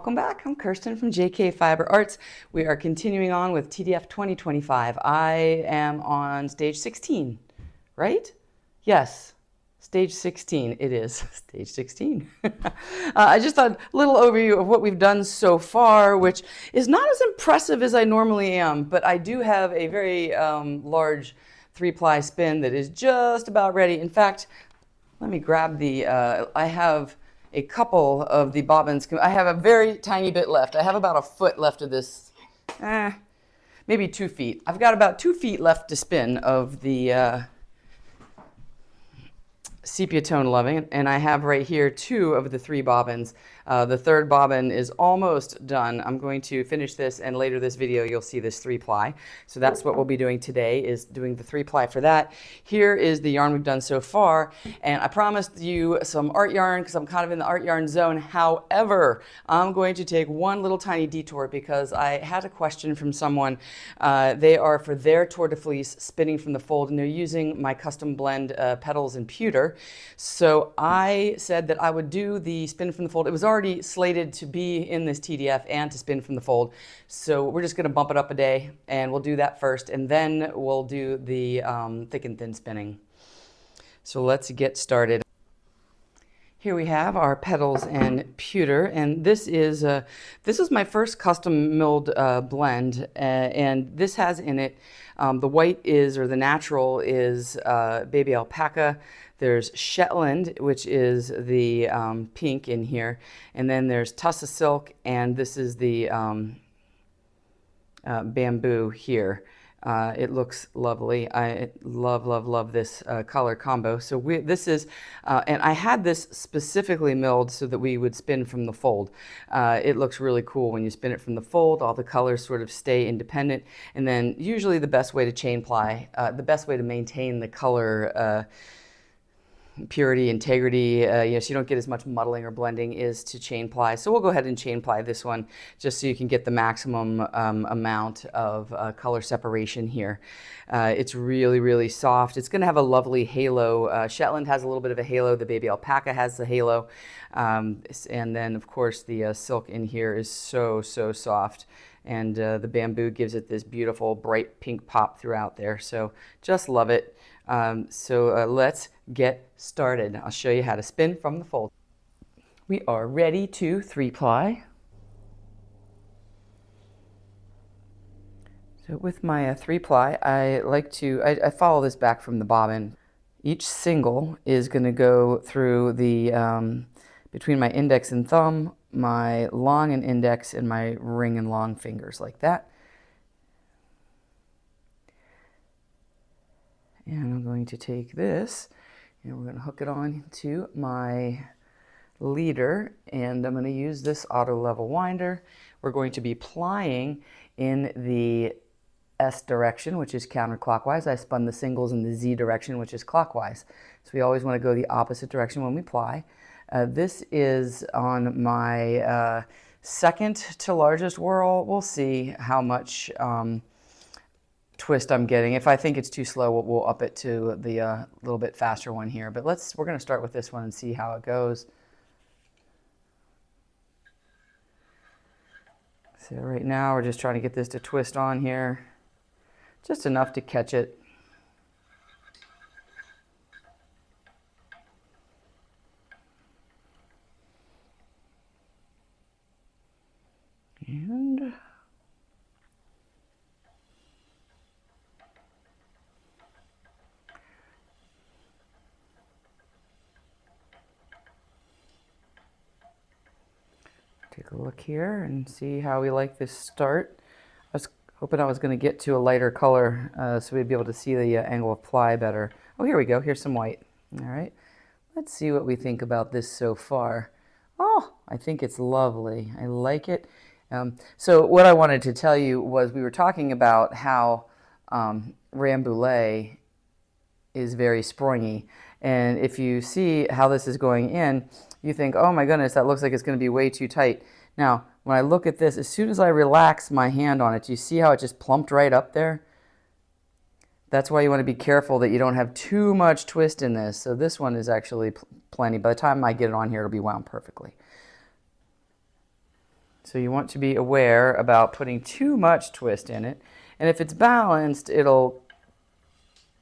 welcome back. I'm Kirsten from JK Fiber Arts. We are continuing on with TDF 2025. I am on stage 16, right? Yes, stage 16. It is stage 16. I just thought a little overview of what we've done so far, which is not as impressive as I normally am, but I do have a very large 3-ply spin that is just about ready. In fact, let me grab the, I have a couple of the bobbins. I have a very tiny bit left. I have about a foot left of this, maybe 2 feet. I've got about 2 feet left to spin of the Sepia Toned Lovin, and I have right here 2 of the 3 bobbins. The 3rd bobbin is almost done. I'm going to finish this, and later this video you'll see this 3-ply. So that's what we'll be doing today, is doing the 3-ply for that. Here is the yarn we've done so far, and I promised you some art yarn because I'm kind of in the art yarn zone. However, I'm going to take one little tiny detour because I had a question from someone. They are, for their Tour de Fleece, spinning from the fold, and they're using my custom blend Petals and Pewter. So I said that I would do the spin from the fold. It was already slated to be in this TDF and to spin from the fold. So we're just going to bump it up a day, and we'll do that first, and then we'll do the thick and thin spinning. So let's get started. Here we have our Petals and Pewter, and this is my first custom milled blend, and this has in it the white is, or the natural is, baby alpaca. There's Shetland, which is the pink in here, and then there's Tussa silk, and this is the bamboo here. It looks lovely. I love this color combo. So this is, and I had this specifically milled so that we would spin from the fold. It looks really cool when you spin it from the fold. All the colors sort of stay independent. And then usually the best way to chain ply, the best way to maintain the color purity, integrity, so you don't get as much muddling or blending, is to chain ply. So we'll go ahead and chain ply this one just so you can get the maximum amount of color separation here. It's really, really soft. It's going to have a lovely halo. Shetland has a little bit of a halo. The baby alpaca has the halo. And then, of course, the silk in here is so soft. And the bamboo gives it this beautiful bright pink pop throughout there. So just love it. Let's get started. I'll show you how to spin from the fold. We are ready to 3-ply. So with my 3-ply, I follow this back from the bobbin. Each single is going to go through the between my index and thumb, my long and index, and my ring and long fingers, like that. And I'm going to take this, and we're going to hook it on to my leader, and I'm going to use this auto level winder. We're going to be plying in the S direction, which is counterclockwise. I spun the singles in the Z direction, which is clockwise. So we always want to go the opposite direction when we ply. This is on my second to largest whirl. We'll see how much twist I'm getting. If I think it's too slow, we'll up it to the little bit faster one here. But we're going to start with this one and see how it goes. So right now we're just trying to get this to twist on here, just enough to catch it. And take a look here and see how we like this start. I was hoping I was going to get to a lighter color so we'd be able to see the angle of ply better. Oh, here we go. Here's some white. All right. Let's see what we think about this so far. Oh, I think it's lovely. I like it. So what I wanted to tell you was we were talking about how Rambouillet is very springy. And if you see how this is going in, you think, oh my goodness, that looks like it's going to be way too tight. Now, when I look at this, as soon as I relax my hand on it, you see how it just plumped right up there? That's why you want to be careful that you don't have too much twist in this. So this one is actually plenty. By the time I get it on here, it'll be wound perfectly. So you want to be aware about putting too much twist in it. And if it's balanced, it'll,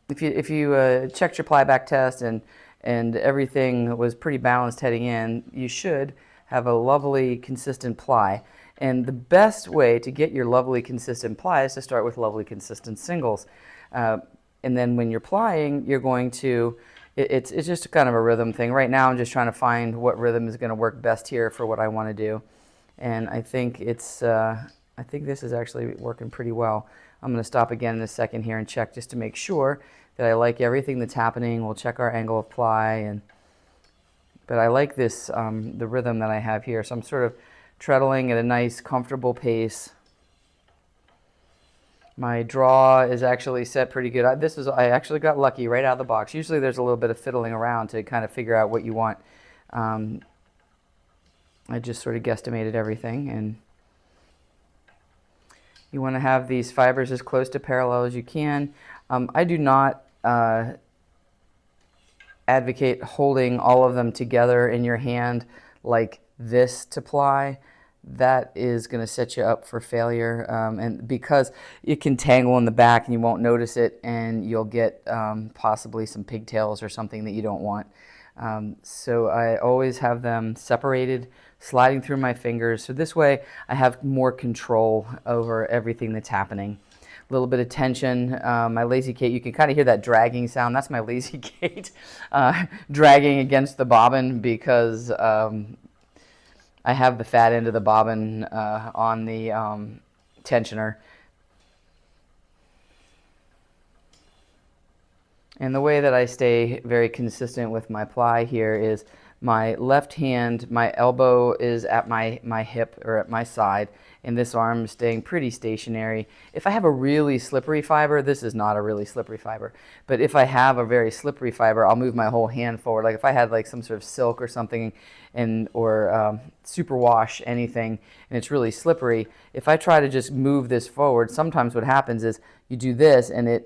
if you checked your ply back test and everything was pretty balanced heading in, you should have a lovely consistent ply. And the best way to get your lovely consistent ply is to start with lovely consistent singles. And then when you're plying, you're going to, it's just kind of a rhythm thing. Right now I'm just trying to find what rhythm is going to work best here for what I want to do. And I think it's, I think this is actually working pretty well. I'm going to stop again in a second here and check just to make sure that I like everything that's happening. We'll check our angle of ply, but I like this, the rhythm that I have here. So I'm sort of treadling at a nice, comfortable pace. My draw is actually set pretty good. I actually got lucky right out of the box. Usually there's a little bit of fiddling around to kind of figure out what you want. I just sort of guesstimated everything, and you want to have these fibers as close to parallel as you can. I do not advocate holding all of them together in your hand like this to ply. That is going to set you up for failure, and because it can tangle in the back and you won't notice it, and you'll get possibly some pigtails or something that you don't want. So I always have them separated, sliding through my fingers. So this way I have more control over everything that's happening. A little bit of tension. My lazy Kate, you can kind of hear that dragging sound. That's my lazy Kate dragging against the bobbin because I have the fat end of the bobbin on the tensioner. And the way that I stay very consistent with my ply here is my left hand, my elbow is at my hip or at my side, and this arm is staying pretty stationary. If I have a really slippery fiber, this is not a really slippery fiber, but if I have a very slippery fiber, I'll move my whole hand forward. Like if I had like some sort of silk or something, or superwash anything, and it's really slippery, if I try to just move this forward, sometimes what happens is you do this and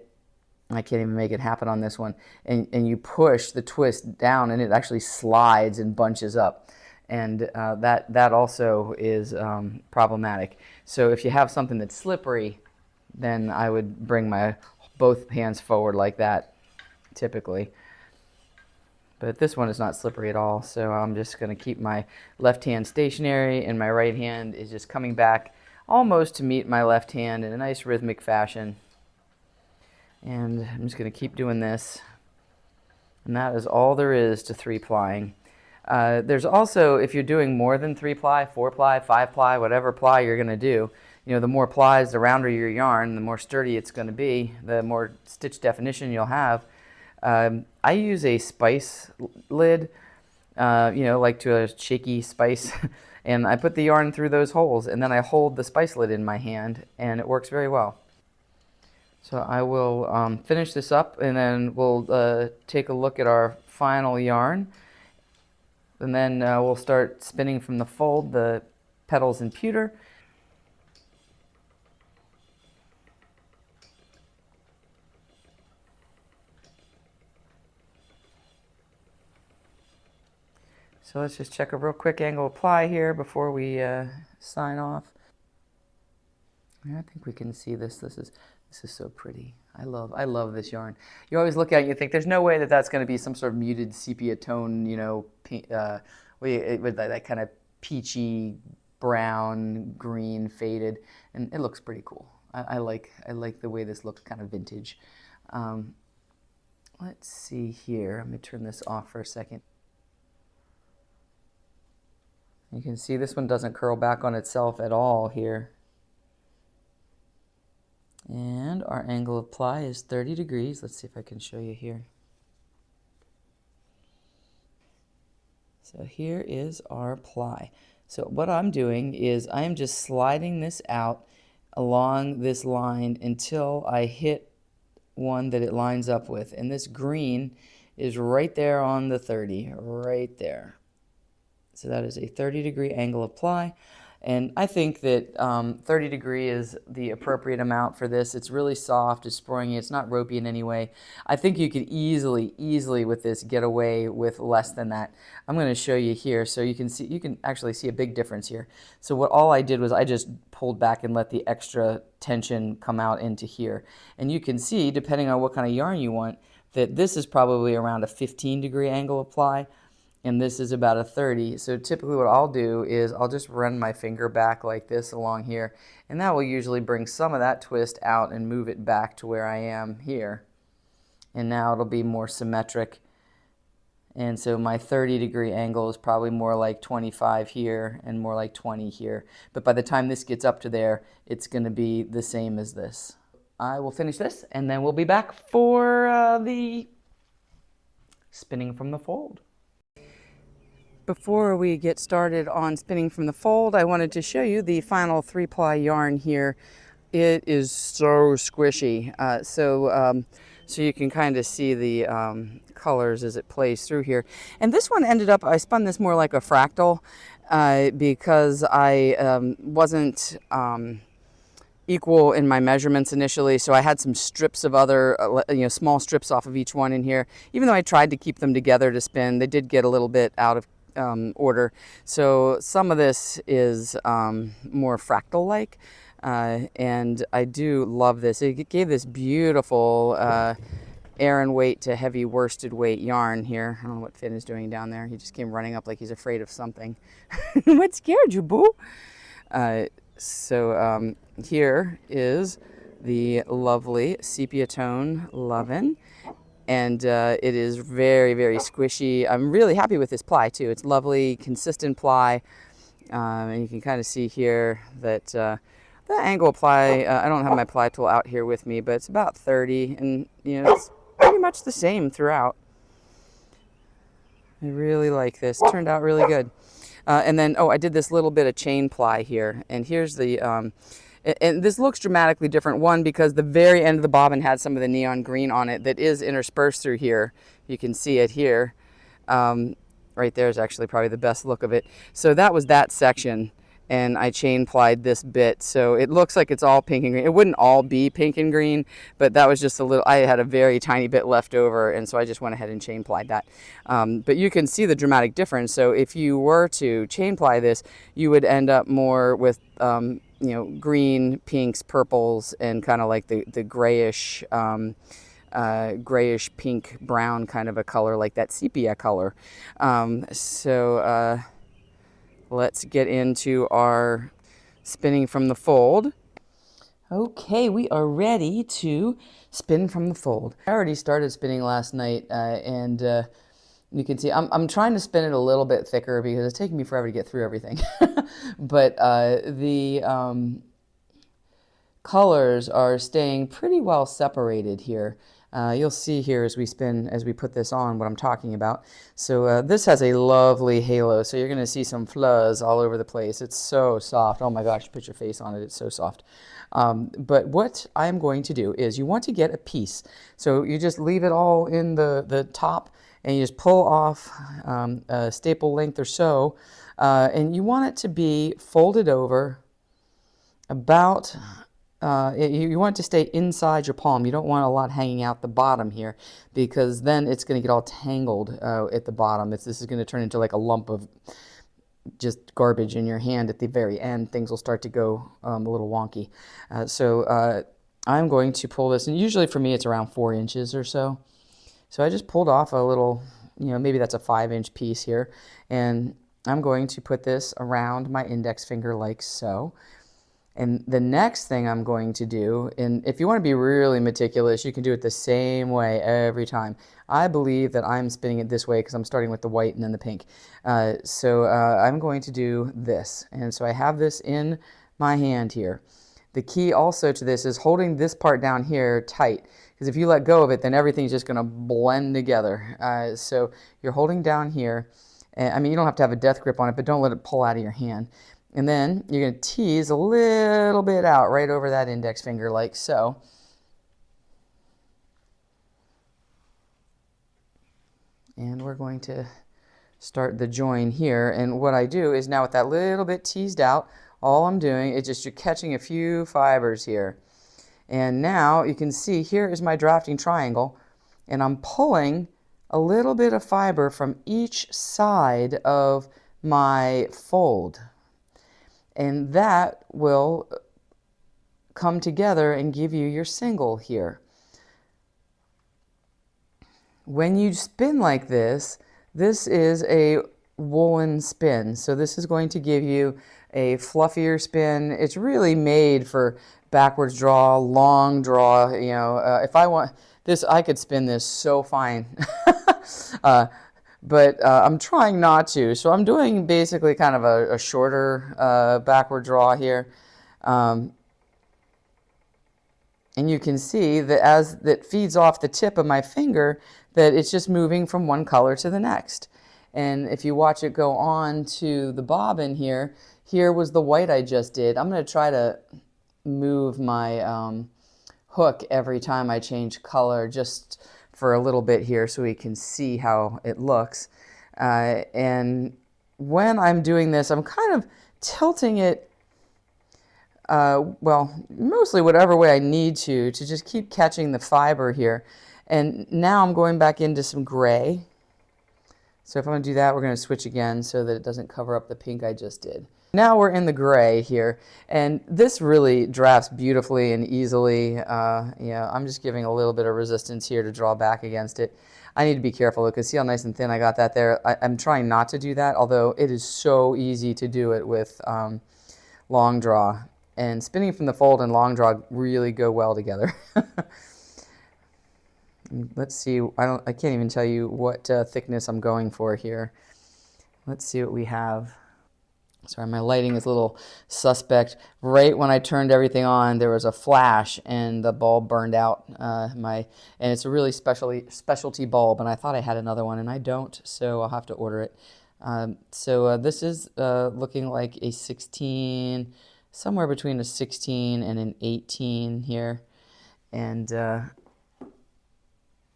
I can't even make it happen on this one, and you push the twist down and it actually slides and bunches up, and that also is problematic. So if you have something that's slippery, then I would bring my both hands forward like that typically. But this one is not slippery at all, so I'm just going to keep my left hand stationary and my right hand is just coming back almost to meet my left hand in a nice rhythmic fashion. And I'm just going to keep doing this. And that is all there is to three-plying. There's also, if you're doing more than 3-ply, 4-ply, 5-ply, whatever ply you're going to do, you know, the more plies, the rounder your yarn, the more sturdy it's going to be, the more stitch definition you'll have. I use a spice lid, you know, like to a shaky spice, and I put the yarn through those holes, and then I hold the spice lid in my hand, and it works very well. So I will finish this up, and then we'll take a look at our final yarn, and then we'll start spinning from the fold the Petals and Pewter. So let's just check a real quick angle of ply here before we sign off. I think we can see this. This is so pretty. I love this yarn. You always look at it and you think there's no way that that's going to be some sort of muted sepia tone, you know, with that kind of peachy brown, green, faded, and it looks pretty cool. I like the way this looks, kind of vintage. Let's see here. Let me turn this off for a second. You can see this one doesn't curl back on itself at all here. And our angle of ply is 30 degrees. Let's see if I can show you here. So here is our ply. So what I'm doing is I'm just sliding this out along this line until I hit one that it lines up with. And this green is right there on the 30, right there. So that is a 30-degree angle of ply. And I think that 30 degree is the appropriate amount for this. It's really soft, it's springy, it's not ropey in any way. I think you could easily with this get away with less than that. I'm going to show you here so you can actually see a big difference here. So all I did was I just pulled back and let the extra tension come out into here. And you can see, depending on what kind of yarn you want, that this is probably around a 15 degree angle apply, and this is about a 30. So typically what I'll do is I'll just run my finger back like this along here, and that will usually bring some of that twist out and move it back to where I am here. And now it'll be more symmetric. And so my 30 degree angle is probably more like 25 here and more like 20 here. But by the time this gets up to there, it's going to be the same as this. I will finish this, and then we'll be back for the spinning from the fold. Before we get started on spinning from the fold, I wanted to show you the final 3-ply yarn here. It is so squishy. So you can kind of see the colors as it plays through here. And this one ended up, I spun this more like a fractal because I wasn't equal in my measurements initially, so I had some strips of other, small strips off of each one in here. Even though I tried to keep them together to spin, they did get a little bit out of order. So some of this is more fractal-like, and I do love this. It gave this beautiful Aran weight to heavy worsted weight yarn here. I don't know what Finn is doing down there. He just came running up like he's afraid of something. What scared you, boo? Here is the lovely Sepia Toned Lovin, and it is very squishy. I'm really happy with this ply too. It's lovely, consistent ply, and you can kind of see here that the angle ply, I don't have my ply tool out here with me, but it's about 30, and it's pretty much the same throughout. I really like this. Turned out really good. And then, I did this little bit of chain ply here, and here's the, and this looks dramatically different. One, because the very end of the bobbin had some of the neon green on it that is interspersed through here. You can see it here. Right there is actually probably the best look of it. So that was that section, and I chain plied this bit. So it looks like it's all pink and green. It wouldn't all be pink and green, but that was just a little, I had a very tiny bit left over, and so I just went ahead and chain plied that. But you can see the dramatic difference. So if you were to chain ply this, you would end up more with green, pinks, purples, and kind of like the grayish grayish pink brown kind of a color, like that sepia color. Let's get into our spinning from the fold. Okay, we are ready to spin from the fold. I already started spinning last night, and you can see I'm trying to spin it a little bit thicker because it's taking me forever to get through everything. But the colors are staying pretty well separated here. You'll see here as we put this on what I'm talking about. So this has a lovely halo, so you're going to see some fuzz all over the place. It's so soft. Oh my gosh, put your face on it. It's so soft. But what I'm going to do is you want to get a piece. So you just leave it all in the top, and you just pull off a staple length or so, and you want it to be folded over about you want it to stay inside your palm. You don't want a lot hanging out the bottom here, because then it's going to get all tangled at the bottom. This is going to turn into like a lump of just garbage in your hand at the very end. Things will start to go a little wonky. I'm going to pull this, and usually for me it's around 4 inches or so. So I just pulled off a little, maybe that's a 5-inch piece here, and I'm going to put this around my index finger like so. And the next thing I'm going to do, and if you want to be really meticulous, you can do it the same way every time. I believe that I'm spinning it this way because I'm starting with the white and then the pink. I'm going to do this. And so I have this in my hand here. The key also to this is holding this part down here tight, because if you let go of it, then everything's just going to blend together. So you're holding down here. And, you don't have to have a death grip on it, but don't let it pull out of your hand. And then you're going to tease a little bit out right over that index finger like so. And we're going to start the join here. And what I do is now with that little bit teased out, All I'm doing is just you're catching a few fibers here. And now you can see here is my drafting triangle, and I'm pulling a little bit of fiber from each side of my fold. And that will come together and give you your single here. When you spin like this, this is a woolen spin. So this is going to give you a fluffier spin. It's really made for backwards draw, long draw. You know, if I want this, I could spin this so fine. But I'm trying not to. So I'm doing basically kind of a shorter backward draw here. And you can see that as that feeds off the tip of my finger, that it's just moving from one color to the next. And if you watch it go on to the bobbin here, here was the white I just did. I'm going to try to move my hook every time I change color just for a little bit here so we can see how it looks. And when I'm doing this, I'm kind of tilting it well, mostly whatever way I need to just keep catching the fiber here. And now I'm going back into some gray. So if I'm going to do that, we're going to switch again so that it doesn't cover up the pink I just did. Now we're in the gray here, and this really drafts beautifully and easily. Yeah, I'm just giving a little bit of resistance here to draw back against it. I need to be careful because see how nice and thin I got that there? I'm trying not to do that, although it is so easy to do it with long draw. And spinning from the fold and long draw really go well together. Let's see, I can't even tell you what thickness I'm going for here. Let's see what we have. Sorry, my lighting is a little suspect. Right when I turned everything on, there was a flash and the bulb burned out. And it's a really specialty bulb, and I thought I had another one, and I don't, so I'll have to order it. This is looking like a 16, somewhere between a 16 and an 18 here. And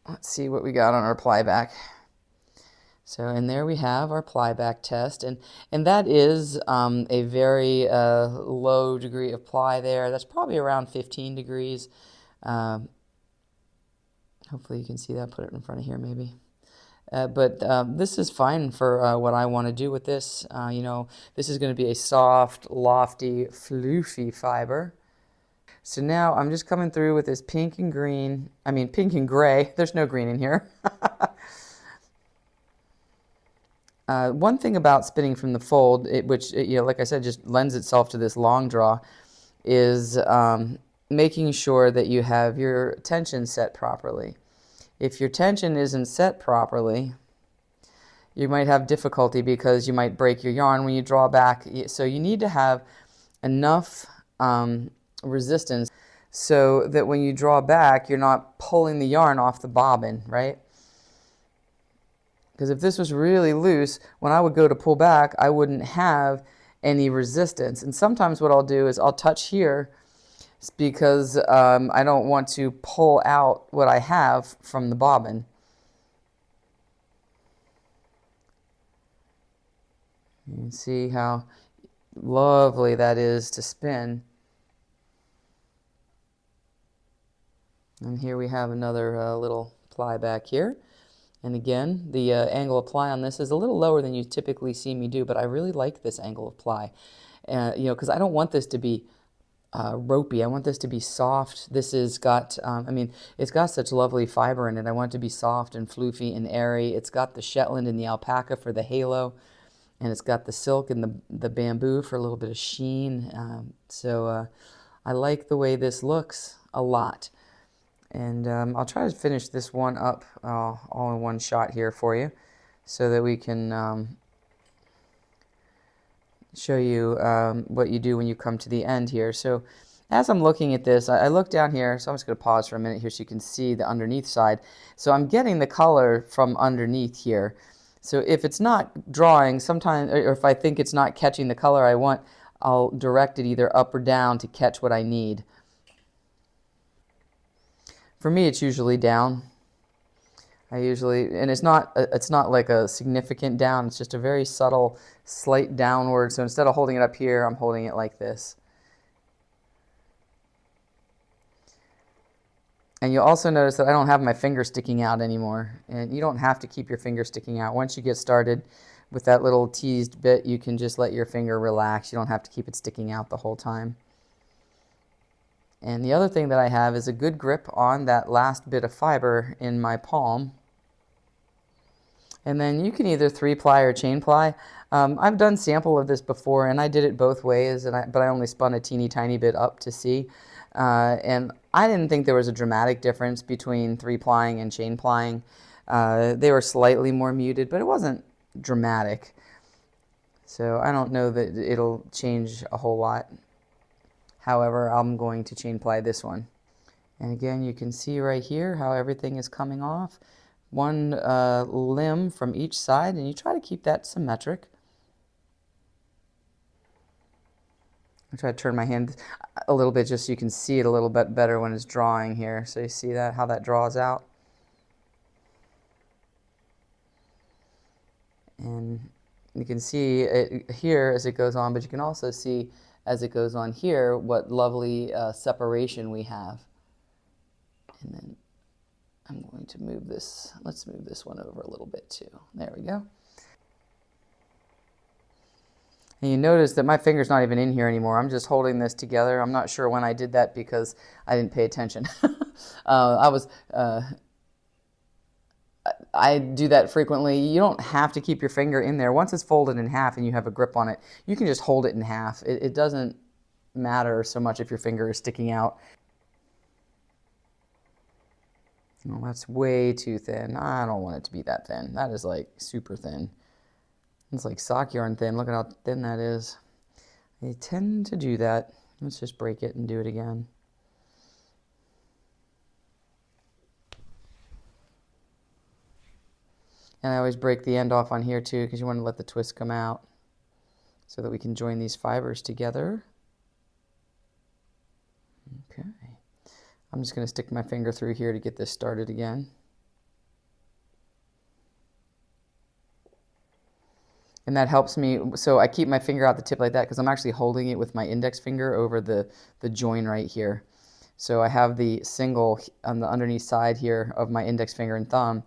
let's see what we got on our plyback. So, and there we have our plyback test, and that is a very low degree of ply there. That's probably around 15 degrees. Hopefully you can see that. Put it in front of here maybe. But this is fine for what I want to do with this. You know, this is going to be a soft, lofty, floofy fiber. So now I'm just coming through with this pink and green, pink and gray. There's no green in here. One thing about spinning from the fold, which, like I said, just lends itself to this long draw, is making sure that you have your tension set properly. If your tension isn't set properly, you might have difficulty because you might break your yarn when you draw back. So you need to have enough resistance so that when you draw back, you're not pulling the yarn off the bobbin, right? Because if this was really loose, when I would go to pull back, I wouldn't have any resistance. And sometimes what I'll do is I'll touch here because I don't want to pull out what I have from the bobbin. You can see how lovely that is to spin. And here we have another little ply back here. And again, the angle of ply on this is a little lower than you typically see me do, but I really like this angle of ply. Because I don't want this to be ropey. I want this to be soft. This has got, it's got such lovely fiber in it. I want it to be soft and floofy and airy. It's got the Shetland and the alpaca for the halo, and it's got the silk and the bamboo for a little bit of sheen. I like the way this looks a lot. And I'll try to finish this one up all in one shot here for you so that we can show you what you do when you come to the end here. So as I'm looking at this, I look down here, so I'm just going to pause for a minute here so you can see the underneath side. So I'm getting the color from underneath here. So if it's not drawing, sometimes, or if I think it's not catching the color I want, I'll direct it either up or down to catch what I need. For me, it's usually down. I usually, and it's not like a significant down, it's just a very subtle, slight downward. So instead of holding it up here, I'm holding it like this. And you'll also notice that I don't have my finger sticking out anymore. And you don't have to keep your finger sticking out. Once you get started with that little teased bit, you can just let your finger relax. You don't have to keep it sticking out the whole time. And the other thing that I have is a good grip on that last bit of fiber in my palm. And then you can either 3-ply or chain ply. I've done sample of this before, and I did it both ways, but I only spun a teeny tiny bit up to see. And I didn't think there was a dramatic difference between 3-plying and chain plying. They were slightly more muted, but it wasn't dramatic. So I don't know that it'll change a whole lot. However, I'm going to chain ply this one. And again, you can see right here how everything is coming off. One limb from each side, and you try to keep that symmetric. I try to turn my hand a little bit just so you can see it a little bit better when it's drawing here. So you see that, how that draws out. And you can see it here as it goes on, but you can also see as it goes on here what lovely separation we have. And then I'm going to move this, let's move this one over a little bit too. There we go. And you notice that my finger's not even in here anymore. I'm just holding this together. I'm not sure when I did that because I didn't pay attention. I do that frequently. You don't have to keep your finger in there. Once it's folded in half and you have a grip on it, you can just hold it in half. It doesn't matter so much if your finger is sticking out. Oh, that's way too thin. I don't want it to be that thin. That is like super thin. It's like sock yarn thin. Look at how thin that is. I tend to do that. Let's just break it and do it again. And I always break the end off on here too because you want to let the twist come out so that we can join these fibers together. Okay. I'm just going to stick my finger through here to get this started again. And that helps me, so I keep my finger out the tip like that because I'm actually holding it with my index finger over the join right here. So I have the single on the underneath side here of my index finger and thumb,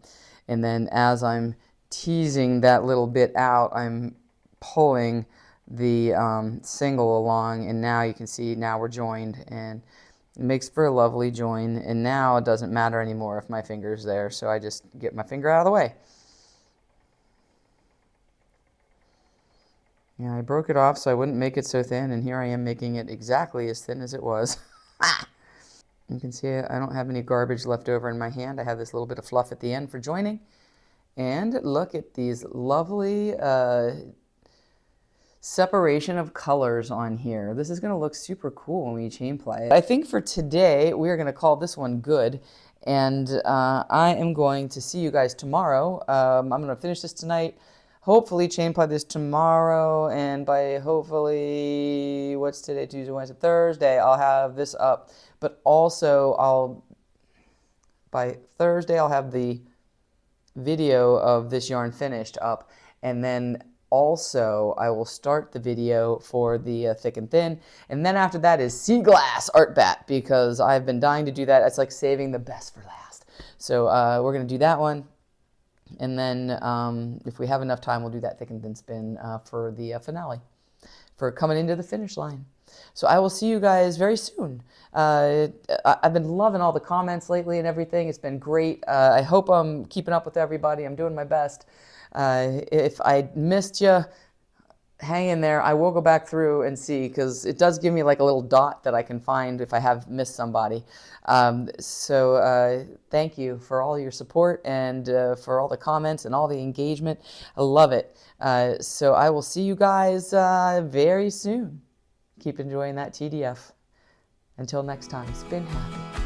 and then as I'm teasing that little bit out, I'm pulling the single along, and now you can see now we're joined, and it makes for a lovely join. And now it doesn't matter anymore if my finger's there, so I just get my finger out of the way. Yeah, I broke it off so I wouldn't make it so thin, and here I am making it exactly as thin as it was. You can see I don't have any garbage left over in my hand. I have this little bit of fluff at the end for joining. And look at these lovely separation of colors on here. This is going to look super cool when we chain ply it. I think for today, we're going to call this one good. And I am going to see you guys tomorrow. I'm going to finish this tonight. Hopefully chain ply this tomorrow, and by hopefully, what's today, Tuesday, Wednesday, Thursday, I'll have this up. But also by Thursday, I'll have the video of this yarn finished up, and then also I will start the video for the thick and thin, and then after that is sea glass art bat, because I've been dying to do that. It's like saving the best for last. So we're going to do that one. And then if we have enough time, we'll do that thick and thin spin for the finale, for coming into the finish line. So I will see you guys very soon. I've been loving all the comments lately and everything. It's been great. I hope I'm keeping up with everybody. I'm doing my best. If I missed you, hang in there. I will go back through and see, because it does give me like a little dot that I can find if I have missed somebody. So thank you for all your support and for all the comments and all the engagement. I love it. So I will see you guys very soon. Keep enjoying that TDF. Until next time, spin happy.